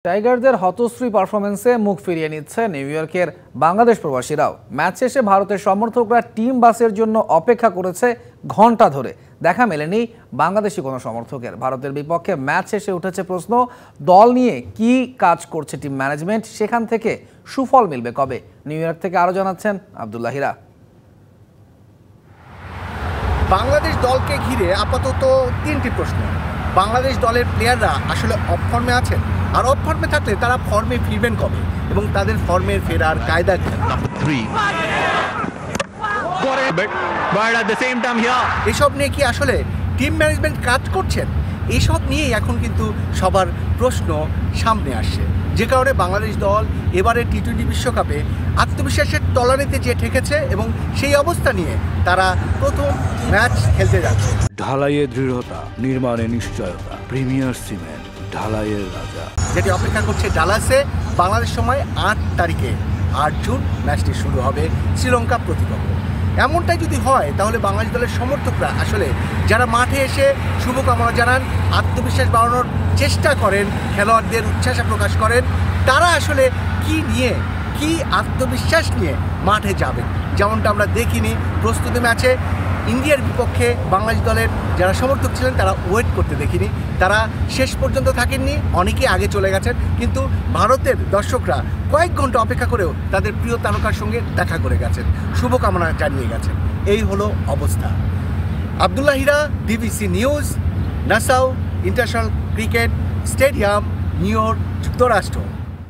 টাইগারদের হতশ্রী পারফরমেন্সে মুখ ফিরিয়ে নিচ্ছে নিউ ইয়র্কের বাংলাদেশ প্রবাসীরাও। ম্যাচ শেষে ভারতের সমর্থকরা টিম বাসের জন্য অপেক্ষা করেছে ঘন্টা ধরে। দেখা মেলেনি বাংলাদেশি কোনো সমর্থকের। ভারতের বিপক্ষে ম্যাচ শেষে উঠেছে প্রশ্ন, দল নিয়ে কি কাজ করছে টিম ম্যানেজমেন্ট, সেখান থেকে সুফল মিলবে কবে? নিউ ইয়র্ক থেকে আরো জানাচ্ছেন আব্দুল্লাহ হীরা। বাংলাদেশ দলকে ঘিরে আপাতত তিনটি প্রশ্ন। বাংলাদেশ দলের প্লেয়াররা আসলে অফ ফর্মে আছেন, আর অফ ফর্মে থাকলে তারা ফর্মে ফিরবেন কবে এবং তাদের ফর্মের ফেরার কায়দা কি? এসব নিয়ে কি আসলে টিম ম্যানেজমেন্ট কাজ করছেন? এইসব নিয়েই এখন কিন্তু সবার প্রশ্ন সামনে আসছে, যে কারণে বাংলাদেশ দল এবারে টি-20 বিশ্বকাপে আত্মবিশ্বাসের তলানিতে যে ঠেকেছে এবং সেই অবস্থা নিয়ে তারা প্রথম ম্যাচ খেলতে যাচ্ছে। ঢালাইয়ে দৃঢ়তা, নির্মাণে নিশ্চয়তা, প্রিমিয়ার সিমেন্ট, ঢালাইয়ের রাজা। যেটি অপেক্ষা করছে ডালাসে বাংলাদেশ সময় 8 তারিখে 8 জুন ম্যাচটি শুরু হবে শ্রীলঙ্কা প্রতিপক্ষ। এমনটাই যদি হয় তাহলে বাংলাদেশ দলের সমর্থকরা আসলে যারা মাঠে এসে শুভকামনা জানান, আত্মবিশ্বাস বাড়ানোর চেষ্টা করেন, খেলোয়াড়দের উচ্ছ্বাস প্রকাশ করেন, তারা আসলে কি আত্মবিশ্বাস নিয়ে মাঠে যাবেন। যেমনটা আমরা দেখিনি প্রস্তুতি ম্যাচে ইন্ডিয়ার বিপক্ষে বাংলাদেশ দলের যারা সমর্থক ছিলেন তারা ওয়েট করতে দেখিনি, তারা শেষ পর্যন্ত থাকেননি, অনেকেই আগে চলে গেছেন। কিন্তু ভারতের দর্শকরা কয়েক ঘন্টা অপেক্ষা করেও তাদের প্রিয় তারকার সঙ্গে দেখা করে গেছেন, শুভকামনা জানিয়ে গেছেন। এই হলো অবস্থা। Abdullah Hira, DBC news, Nassau International Cricket Stadium, New York, যুক্তরাষ্ট্র।